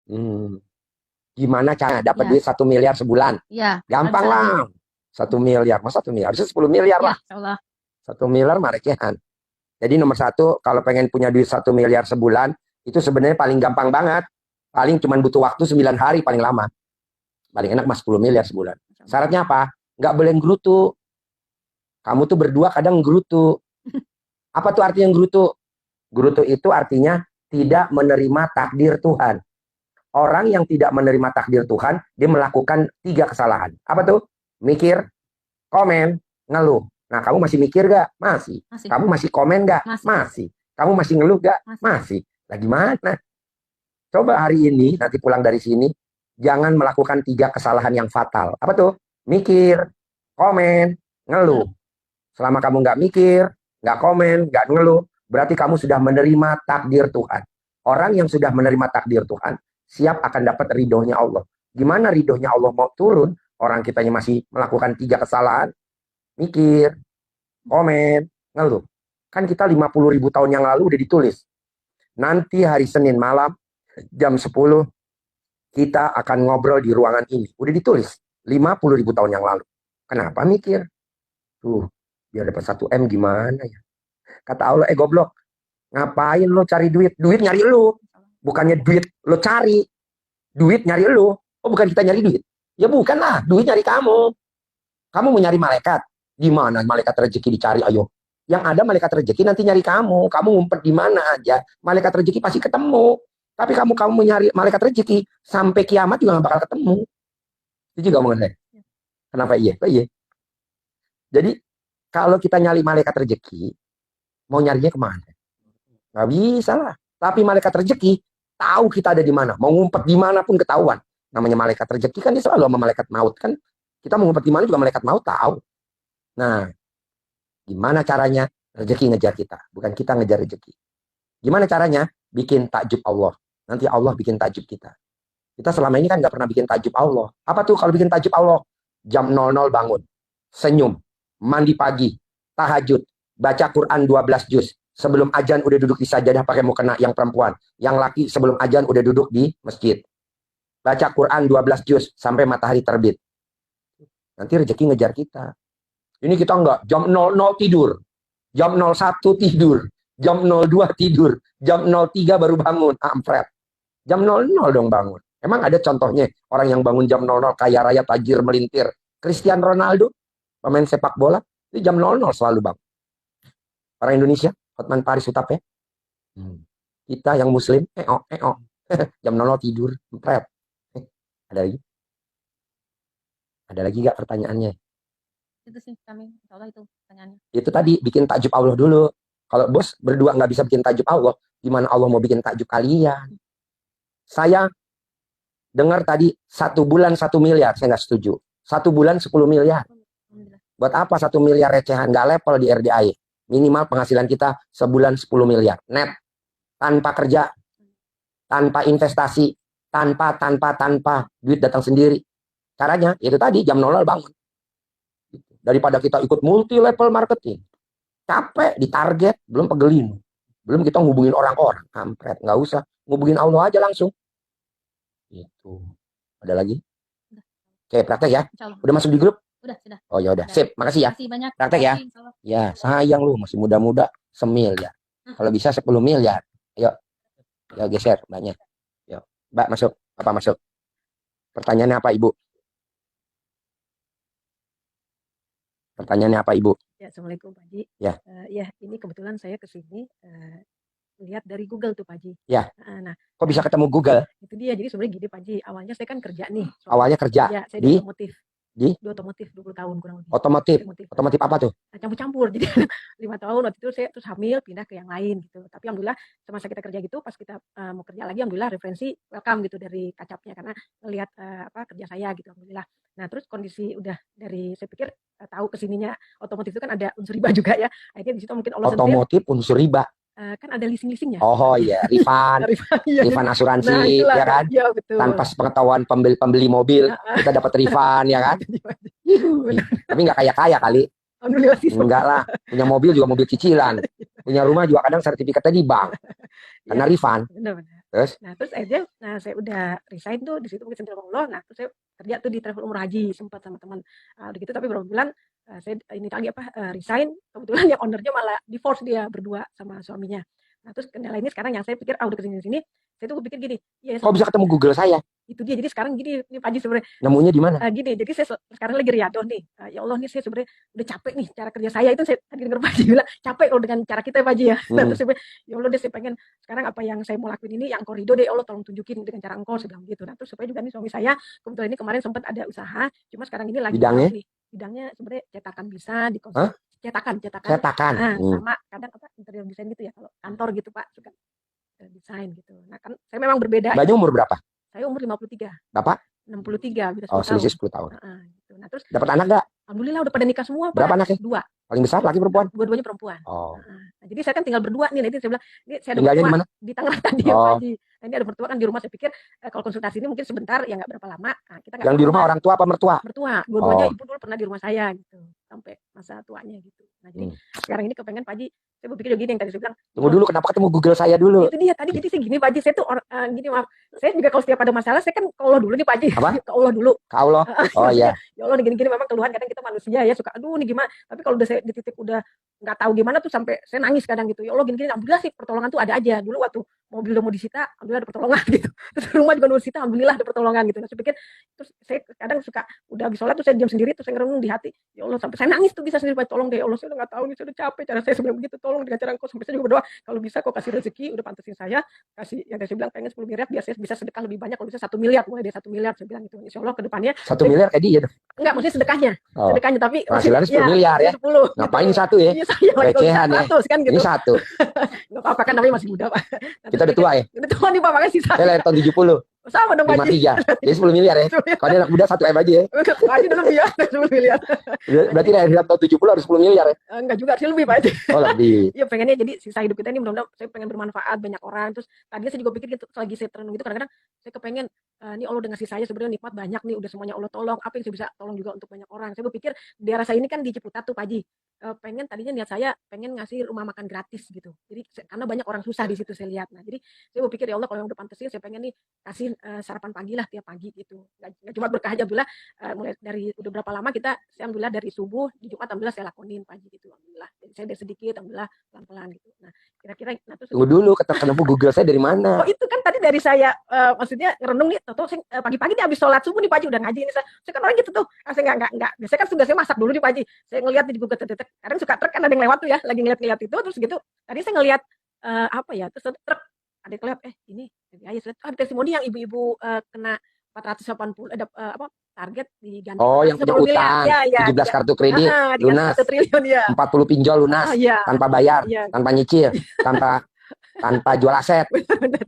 Hmm. Gimana cara dapat Ya, duit 1 miliar sebulan? ya, Gampang bisa lah. aja. 1 miliar. Masa 1 miliar? Bisa 10 miliar Ya, lah. insya Allah. 1 miliar mah recehan. Jadi nomor satu, kalau pengen punya duit 1 miliar sebulan, itu sebenarnya paling gampang banget. Paling cuma butuh waktu 9 hari paling lama. Paling enak mas 10 miliar sebulan. Insya Allah. Syaratnya apa? Nggak boleh gerutu. Kamu tuh berdua kadang gerutu. Apa tuh artinya gerutu? Gerutu itu artinya tidak menerima takdir Tuhan. Orang yang tidak menerima takdir Tuhan, dia melakukan 3 kesalahan. Apa tuh? Mikir, komen, ngeluh. Nah, kamu masih mikir gak? Masih. Masih. Kamu masih komen gak? Masih. Masih. Kamu masih ngeluh gak? Masih. Masih. Lah gimana? Coba hari ini, nanti pulang dari sini, jangan melakukan 3 kesalahan yang fatal. Apa tuh? Mikir, komen, ngeluh. Selama kamu nggak mikir, nggak komen, nggak ngeluh, berarti kamu sudah menerima takdir Tuhan. Orang yang sudah menerima takdir Tuhan, siap akan dapat ridhonya Allah. Gimana ridhonya Allah mau turun? Orang kitanya masih melakukan 3 kesalahan, mikir, komen, ngeluh. Kan kita 50.000 tahun yang lalu udah ditulis. Nanti hari Senin malam, jam 10, kita akan ngobrol di ruangan ini. Udah ditulis, 50.000 tahun yang lalu. Kenapa mikir? Tuh, biar dapat 1 M gimana ya? Kata Allah, goblok, ngapain lo cari duit? Duit nyari lu. Bukannya duit lo cari. Duit nyari lu. Oh, bukan kita nyari duit. Ya bukan lah, duit nyari kamu. Kamu mau nyari malaikat. Gimana malaikat rezeki dicari, ayo. Yang ada malaikat rezeki nanti nyari kamu. Kamu ngumpet di mana aja, malaikat rezeki pasti ketemu. Tapi kamu nyari malaikat rezeki, sampai kiamat juga gak bakal ketemu. Itu juga omongan saya. Kenapa iya? Oh, iya. Jadi, kalau kita nyari malaikat rezeki, mau nyarinya kemana? Nggak bisa lah. Tapi malaikat rezeki tahu kita ada di mana. Mau ngumpet di mana pun ketahuan. Namanya malaikat rezeki kan dia selalu sama malaikat maut kan. Kita mau ngumpet di mana juga malaikat maut tahu. Nah, gimana caranya? Rezeki ngejar kita, bukan kita ngejar rezeki. Gimana caranya? Bikin takjub Allah. Nanti Allah bikin takjub kita. Kita selama ini kan nggak pernah bikin takjub Allah. Apa tuh kalau bikin takjub Allah? Jam 00 bangun, senyum, mandi pagi, tahajud, baca Quran 12 juz. Sebelum ajan udah duduk di sajadah pakai mukena yang perempuan. Yang laki sebelum ajan udah duduk di masjid. Baca Quran 12 juz sampai matahari terbit. Nanti rezeki ngejar kita. Ini kita enggak, jam 00 tidur. Jam 01 tidur. Jam 02 tidur. Jam 03 baru bangun. Ampret. Jam 00 dong bangun. Emang ada contohnya orang yang bangun jam 00 kaya raya tajir melintir. Cristiano Ronaldo, pemain sepak bola, itu jam 00 selalu bangun. Orang Indonesia, Hotman Paris Hutapea. Kita yang muslim, jam 00 tidur, ampret. Ada lagi? Ada lagi gak pertanyaannya? Itu sih kami, insya Allah itu pertanyaannya. Itu tadi, bikin takjub Allah dulu. Kalau bos berdua nggak bisa bikin takjub Allah, gimana Allah mau bikin takjub kalian? Saya dengar tadi 1 bulan 1 miliar, saya nggak setuju. 1 bulan 10 miliar. Buat apa 1 miliar recehan? Nggak level di RDAI. Minimal penghasilan kita sebulan 10 miliar. Net. Tanpa kerja. Tanpa investasi. Tanpa. Duit datang sendiri. Caranya, itu tadi, jam 00 bangun. Daripada kita ikut multi level marketing. Capek, ditarget, belum pegelin. Belum kita ngubungin orang-orang. Kampret, nggak usah. Ngubungin Allah aja langsung. Itu. Ada lagi? Udah. Oke, praktek ya. Insyaallah. Udah masuk di grup? Udah, sudah. Oh ya udah, sip. Makasih ya. Makasih banyak. Praktek ya. Insya Allah. Ya, sayang lu masih muda-muda, semiliar. Kalau bisa 10 miliar. Yuk. Ya geser banyak. Yuk. Mbak masuk. Apa masuk? Pertanyaannya apa, Ibu? Pertanyaannya apa, Ibu? Ya, Assalamualaikum Pak Haji. Ya. Ya, ini kebetulan saya ke sini lihat dari Google tuh Pak Haji. Ya. Nah, Kok bisa ketemu Google? itu dia. Jadi sebenarnya gini Pak Haji, awalnya saya kan kerja nih. Awalnya kerja Ya, saya di otomotif. Di otomotif 20 tahun kurang lebih. Otomotif apa tuh? Campur-campur. Jadi 5 tahun waktu itu saya terus hamil pindah ke yang lain gitu. Tapi alhamdulillah semasa kita kerja gitu, pas kita mau kerja lagi alhamdulillah referensi welcome gitu dari kacapnya karena ngelihat kerja saya gitu alhamdulillah. Nah, terus kondisi udah dari saya pikir tahu kesininya otomotif itu kan ada unsur riba juga ya. Akhirnya di situ mungkin Allah Otomotif unsur riba. kan ada leasing-leasingnya. Oh iya, refund. Refund asuransi, ya kan? Ya, betul. Tanpa pengetahuan pembeli mobil, kita dapat refund, ya kan? Tapi nggak kaya-kaya kali. Alhamdulillah sih. Enggak lah, punya mobil juga mobil cicilan. Punya rumah juga kadang sertifikatnya di bank. Karena refund. Benar-benar. Terus? Nah, terus akhirnya saya udah resign tuh di situ mungkin sama Allah. Nah, terus saya kerja tuh di travel umroh haji sempat sama teman. Udah gitu tapi beberapa bulan saya ini lagi resign. Kebetulan yang ownernya malah divorce dia berdua sama suaminya. Nah, terus kendala ini sekarang yang saya pikir udah kesini sini, saya tuh pikir gini, ya Kok bisa ketemu Google saya? itu dia. Jadi sekarang gini nih Pak Haji sebenarnya Nemunya di mana? gini, jadi saya sekarang lagi riado nih. Ya Allah nih saya sebenarnya udah capek nih cara kerja saya itu. Saya tadi dengar Pak Haji bilang capek kalau dengan cara kita Pak Haji ya. Nah, terus saya bilang, ya Allah deh saya pengen sekarang apa yang saya mau lakuin ini yang koridor deh, ya Allah tolong tunjukin dengan cara engkau, saya bilang gitu. Nah, terus supaya juga nih suami saya kebetulan ini kemarin sempat ada usaha, cuma sekarang ini lagi Bidangnya? drop nih. Bidangnya sebenarnya cetakan bisa di Hah? cetakan. Cetakan. Sama kadang interior desain gitu ya, kalau kantor gitu Pak suka desain gitu. Nah, kan saya memang berbeda. Mbaknya umur berapa? Saya umur 53. Bapak? 63, bisa 10 Oh, tahun. selisih 10 tahun. Gitu. Nah, terus Dapat anak nggak? alhamdulillah udah pada nikah semua, Pak. Berapa anaknya? 2. Paling besar laki perempuan? Dua-duanya perempuan. Oh. Nah, jadi saya kan tinggal berdua nih. Nanti saya bilang, ini saya ada Tinggalnya di mertua mana? di Tangerang tadi ya, Oh. Pak Haji. Nah, ini ada mertua kan di rumah. Saya pikir kalau konsultasi ini mungkin sebentar, ya nggak berapa lama. Nah, kita nggak Yang di rumah apa-apa. orang tua apa mertua? Mertua. Dua-duanya Oh. ibu dulu pernah di rumah saya gitu. Sampai masa tuanya gitu. Nah, jadi sekarang ini kepengen Pak Haji, saya berpikir gini yang tadi saya bilang. Tunggu dulu, kenapa ketemu Google saya dulu? Itu dia tadi. Jadi saya gini Pak Haji, saya tuh gini maaf. Saya juga kalau setiap ada masalah, saya kan ke Allah dulu nih Pak Haji. Apa? Ke Allah dulu. Ke Allah? Oh iya. Ya Allah gini-gini memang keluhan kadang kita manusia ya suka aduh nih gimana, tapi kalau udah saya di titik udah nggak tahu gimana tuh sampai saya nangis kadang gitu. Ya Allah gini-gini, alhamdulillah sih pertolongan tuh ada aja. Dulu waktu mobil udah mau disita, alhamdulillah ada pertolongan gitu. Terus rumah juga mau disita, alhamdulillah ada pertolongan gitu. Nah, saya pikir terus saya kadang suka udah habis sholat tuh saya diam sendiri, terus saya ngerenung di hati. Ya Allah sampai saya nangis tuh bisa sendiri, Pak, tolong deh ya Allah, saya udah nggak tahu nih, saya udah capek cara saya sebenarnya begitu, tolong dengan cara engkau. Sampai saya juga berdoa kalau bisa kau kasih rezeki, udah pantesin saya kasih yang saya bilang pengen 10 miliar biar saya bisa sedekah lebih banyak, kalau bisa 1 miliar, mulai dari 1 miliar saya bilang gitu. Insya Allah kedepannya 1 miliar kayak dia dong. enggak, maksudnya sedekahnya. Oh. Sedekahnya tapi Penghasilannya 10 miliar ya. 10. Ngapain satu ya? Iya, saya lagi Recehan ya. 100 kan gitu. Ini satu. Enggak apa-apa kan namanya masih muda, Pak. Kita udah tua ya. Udah tua nih Pak, makanya sisa. Saya lahir tahun 70. Sama dong Pak Haji. 53. Jadi 10 miliar ya. Kalau dia anak muda 1 M aja ya. Pak Haji udah lebih ya, 10 miliar. Berarti lahir tahun 70 harus 10 miliar ya. Enggak juga, sih lebih Pak Haji. Oh lebih. Iya pengennya jadi sisa hidup kita ini mudah-mudahan saya pengen bermanfaat banyak orang. Terus tadinya saya juga pikir gitu, lagi saya terenung gitu kadang-kadang saya kepengen ini Allah udah ngasih saya sebenarnya nikmat banyak nih, udah semuanya Allah tolong, apa yang saya bisa tolong juga untuk banyak orang. Saya berpikir di daerah saya ini kan di Ciputat tuh Pak Haji. Pengen tadinya niat saya pengen ngasih rumah makan gratis gitu. Jadi karena banyak orang susah di situ saya lihat. Nah, jadi saya berpikir ya Allah kalau yang udah pantesin saya pengen nih kasih sarapan pagi lah tiap pagi gitu. Nggak cuma berkah aja, alhamdulillah mulai dari udah berapa lama saya alhamdulillah dari subuh di Jumat alhamdulillah saya lakonin pagi gitu, alhamdulillah. Jadi saya dari sedikit alhamdulillah pelan-pelan gitu. Nah, kira-kira terus Tunggu dulu, ketemu Google saya dari mana? Oh, itu kan tadi dari saya maksudnya ngerenung nih, tahu saya pagi-pagi nih habis sholat subuh nih Pak Haji udah ngaji ini saya kan orang gitu tuh. Saya enggak. Biasanya kan sudah saya masak dulu nih Pak Haji. Saya ngelihat di Google Tetek. Kadang suka truk kan ada yang lewat tuh ya, lagi ngeliat-ngeliat itu terus gitu. Tadi saya ngelihat terus truk ada yang kelihatan ini ya saya testimoni yang ibu-ibu kena 480 target diganti. Oh, yang punya utang, ya, 17 kartu kredit, lunas, 1 triliun ya. 40 pinjol lunas, tanpa bayar, tanpa nyicil, tanpa jual aset.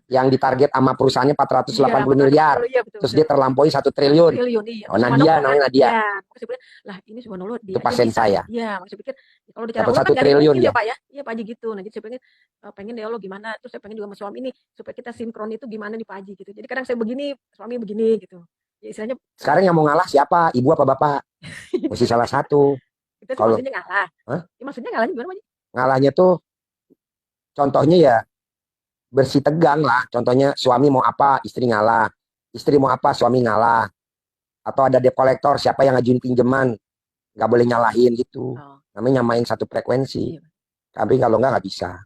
Yang ditarget sama perusahaannya 480 miliar. Terus dia terlampaui 1 triliun. Iya. Oh, Nadia, namanya Nadia. Lah, ini subhanallah dia. Itu pasien saya. Iya, maksud pikir kalau bicara dapat 1 kan triliun ya Pak ya. Iya Pak Haji gitu. Nah, jadi saya pengen deh Allah gimana. Terus saya pengen juga sama suami ini supaya kita sinkron itu gimana nih Pak Haji gitu. Jadi kadang saya begini, suami begini gitu. Ya istilahnya sekarang yang mau ngalah siapa? Ibu apa bapak? Mesti salah satu. Itu kalau maksudnya ngalah. Hah? Ya, maksudnya ngalahnya gimana Pak Haji? Ngalahnya tuh contohnya ya bersih tegang lah. Contohnya suami mau apa, istri ngalah. Istri mau apa, suami ngalah. Atau ada debt collector, siapa yang ngajuin pinjaman, nggak boleh nyalahin gitu. Namanya nyamain satu frekuensi. Tapi kalau nggak bisa.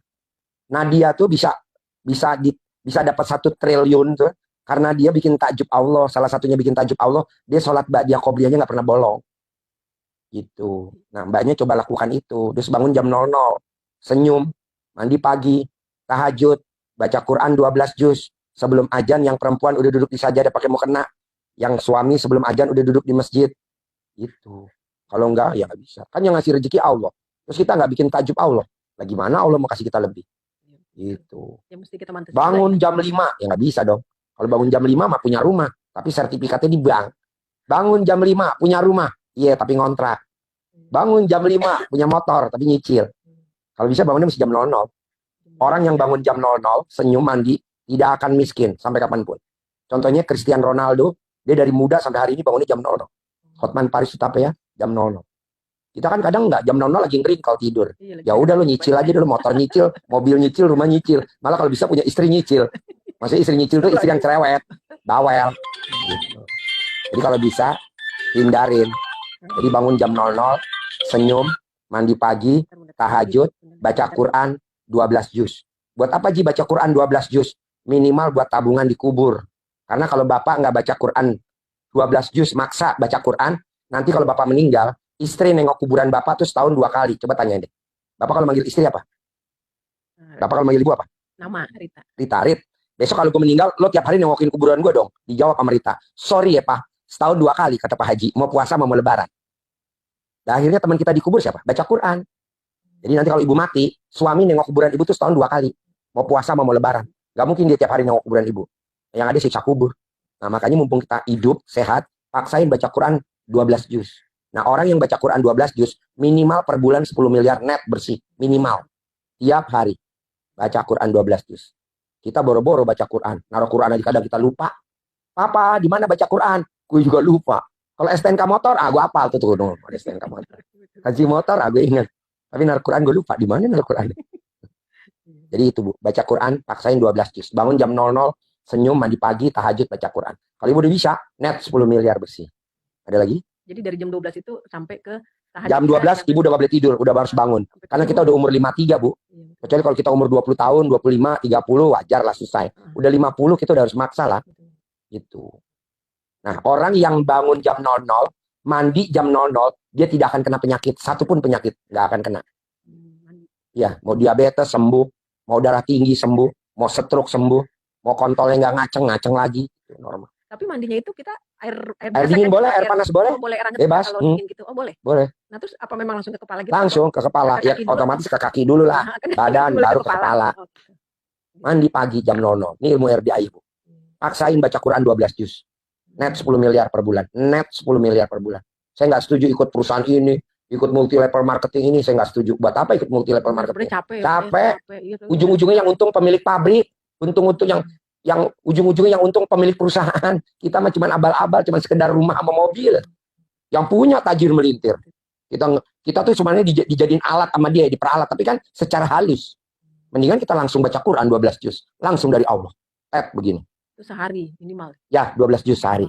Nadia tuh bisa dapat 1 triliun tuh karena dia bikin takjub Allah. Salah satunya bikin takjub Allah, dia sholat ba'diyah qobliyahnya nggak pernah bolong. Gitu. Nah, mbaknya coba lakukan itu. Terus bangun jam 00, senyum, mandi pagi, tahajud, baca Quran 12 juz. Sebelum azan yang perempuan udah duduk di sajadah pakai mukena. Yang suami sebelum azan udah duduk di masjid. Gitu. Kalau enggak, ya nggak bisa. Kan yang ngasih rezeki Allah. Terus kita nggak bikin takjub Allah. Lah gimana Allah mau kasih kita lebih? Gitu. Ya, mesti kita bangun jam 5, ya nggak bisa dong. Kalau bangun jam 5 mah punya rumah. Tapi sertifikatnya di bank. Bangun jam 5 punya rumah. Iya, tapi ngontrak. Bangun jam 5 punya motor, tapi nyicil. Kalau bisa bangunnya mesti jam 00. Orang yang bangun jam 00, senyum, mandi, tidak akan miskin sampai kapanpun. Contohnya Cristiano Ronaldo, dia dari muda sampai hari ini bangunnya jam 00. Hotman Paris Hutapea jam 00. Kita kan kadang nggak jam 00 lagi ngering kalau tidur. Ya udah lo nyicil aja dulu, motor nyicil, mobil nyicil, rumah nyicil. Malah kalau bisa punya istri nyicil. Maksudnya istri nyicil tuh istri yang cerewet, bawel. Gitu. Jadi kalau bisa hindarin. Jadi bangun jam 00, senyum, mandi pagi, tahajud, baca Quran 12 juz. Buat apa Ji baca Quran 12 juz? Minimal buat tabungan di kubur. Karena kalau Bapak nggak baca Quran 12 juz, maksa baca Quran, nanti kalau Bapak meninggal, istri nengok kuburan Bapak tuh setahun 2 kali. Coba tanya deh. Bapak kalau manggil istri apa? Bapak kalau manggil ibu apa? Nama Rita. Rita, Rit. Besok kalau gue meninggal, lo tiap hari nengokin kuburan gue dong. Dijawab sama Rita. Sorry ya Pak, setahun 2 kali kata Pak Haji. Mau puasa mau lebaran. Dan akhirnya teman kita dikubur siapa? Baca Quran. Jadi nanti kalau ibu mati, suami nengok kuburan ibu tuh setahun 2 kali. Mau puasa mau lebaran. Gak mungkin dia tiap hari nengok kuburan ibu. Yang ada siksa kubur. Nah makanya mumpung kita hidup, sehat, paksain baca Quran 12 juz. Nah orang yang baca Quran 12 juz, minimal per bulan 10 miliar net bersih. Minimal. Tiap hari. Baca Quran 12 juz. Kita boro-boro baca Quran. Naruh Quran aja kadang kita lupa. Papa, di mana baca Quran? Gue juga lupa. Kalau STNK motor, gue hafal tuh dong. STNK motor. Haji motor, gue ingat. Tapi naruh Quran gue lupa. Di mana naruh Quran? Jadi itu Bu, baca Quran, paksain 12 juz. Bangun jam 00, senyum, mandi pagi, tahajud, baca Quran. Kalau ibu udah bisa, net 10 miliar bersih. Ada lagi? Jadi dari jam 12 itu sampai ke tahajud. Jam 12, ibu udah gak boleh tidur, udah harus bangun. Karena kita udah umur 53 Bu. Kecuali kalau kita umur 20 tahun, 25, 30, wajar lah selesai. Udah 50, kita udah harus maksa lah. Gitu. Nah, orang yang bangun jam 00, mandi jam 00, dia tidak akan kena penyakit. Satupun penyakit, nggak akan kena. Ya, mau diabetes sembuh, mau darah tinggi sembuh, mau stroke sembuh, mau kontolnya nggak ngaceng lagi, itu normal. Tapi mandinya itu kita air dingin boleh, air panas boleh, boleh, air hangat bebas. kalau dingin gitu, boleh. Boleh. Nah terus apa memang langsung ke kepala gitu? Langsung ke kepala, ya otomatis ke kaki dulu lah, badan baru ke kepala. Mandi pagi jam 00, ini ilmu RDI Bu. Paksain baca Quran 12 juz, net 10 miliar per bulan, net 10 miliar per bulan. Saya nggak setuju ikut perusahaan ini, ikut multi level marketing ini, saya nggak setuju. Buat apa ikut multi level marketing? Capek. Ujung-ujungnya yang untung pemilik pabrik, untung-untung yang ujung-ujungnya yang untung pemilik perusahaan. Kita mah cuma abal-abal, cuma sekedar rumah sama mobil. Yang punya tajir melintir. Kita tuh sebenarnya dijadiin alat sama dia, diperalat, tapi kan secara halus. Mendingan kita langsung baca Quran 12 juz, langsung dari Allah. Begini. Itu sehari minimal. Ya, 12 juz sehari.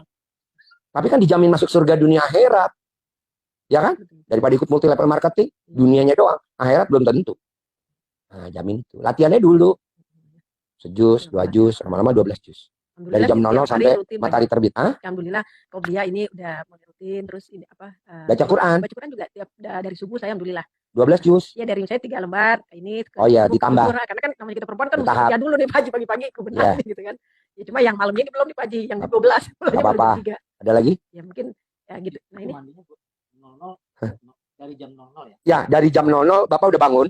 Tapi kan dijamin masuk surga dunia akhirat. Ya kan? Daripada ikut multi level marketing, dunianya doang, akhirat belum tentu. Nah, jamin itu. Latihannya dulu. Sejus, 2 juz, lama-lama 12 juz. Dari jam 00 sampai matahari terbit. Alhamdulillah, kalau dia ini udah mulai rutin, terus ini apa? Baca Quran. Baca Quran juga dari subuh saya alhamdulillah. 12 juz. Ya dari saya 3 lembar. Ini. Oh ya, ditambah. Karena kan namanya kita perempuan kan mesti kerja dulu nih pagi-pagi kebenaran gitu kan. Ya cuma yang malamnya ini belum dipaji, yang 12. Gak apa-apa. Ada lagi? Ya mungkin ya gitu. Nah ini. Dari jam 00 ya? Ya, dari jam 00 Bapak udah bangun.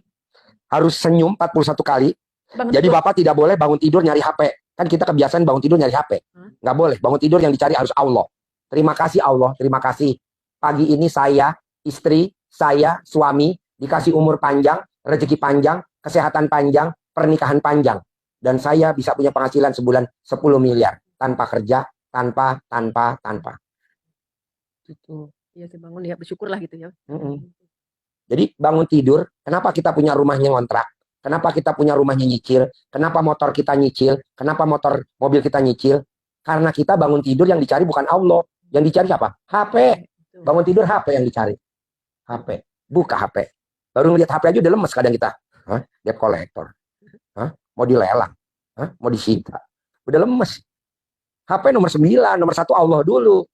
Harus senyum 41 kali. Jadi Bapak tidak boleh bangun tidur nyari HP. Kan kita kebiasaan bangun tidur nyari HP. Nggak boleh. Bangun tidur yang dicari harus Allah. Terima kasih Allah. Terima kasih. Pagi ini saya, istri, saya, suami, dikasih umur panjang, rezeki panjang, kesehatan panjang, pernikahan panjang. Dan saya bisa punya penghasilan sebulan 10 miliar. Tanpa kerja, tanpa. Gitu. Iya, saya bangun ya bersyukurlah gitu ya. Jadi bangun tidur, kenapa kita punya rumahnya ngontrak? Kenapa kita punya rumahnya nyicil? Kenapa motor kita nyicil? Kenapa mobil kita nyicil? Karena kita bangun tidur yang dicari bukan Allah. Yang dicari apa? HP. Bangun tidur HP yang dicari. HP. Buka HP. Baru ngeliat HP aja udah lemes kadang kita. Debt collector. Mau dilelang. Mau disita. Udah lemes. HP nomor 9, nomor 1 Allah dulu.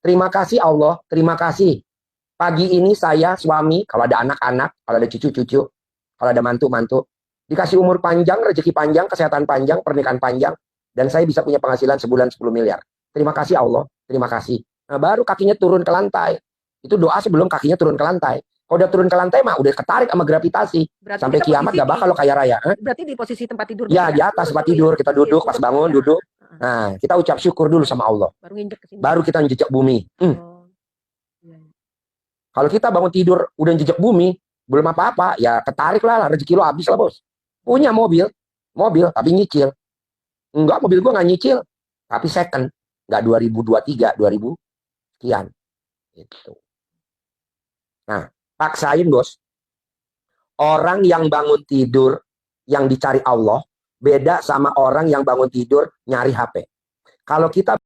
Terima kasih Allah, terima kasih. Pagi ini saya, suami, kalau ada anak-anak, kalau ada cucu-cucu, kalau ada mantu-mantu, dikasih umur panjang, rezeki panjang, kesehatan panjang, pernikahan panjang, dan saya bisa punya penghasilan sebulan 10 miliar. Terima kasih Allah, terima kasih. Nah, baru kakinya turun ke lantai. Itu doa sebelum kakinya turun ke lantai. Kalau udah turun ke lantai mah udah ketarik sama gravitasi. Berarti sampai kiamat gak bakal kaya raya. Berarti di posisi tempat tidur. Ya, di atas tempat tidur. Kita duduk, pas bangun, duduk. Nah, kita ucap syukur dulu sama Allah. Baru kita jejak bumi. Kalau kita bangun tidur udah jejak bumi, belum apa-apa, ya ketarik lah, rezeki lo habis lah bos. Punya mobil tapi nyicil. Enggak, mobil gua nggak nyicil, tapi second, nggak 2023, 2000 sekian. Gitu. Nah, paksain bos. Orang yang bangun tidur, yang dicari Allah, beda sama orang yang bangun tidur nyari HP. Kalau kita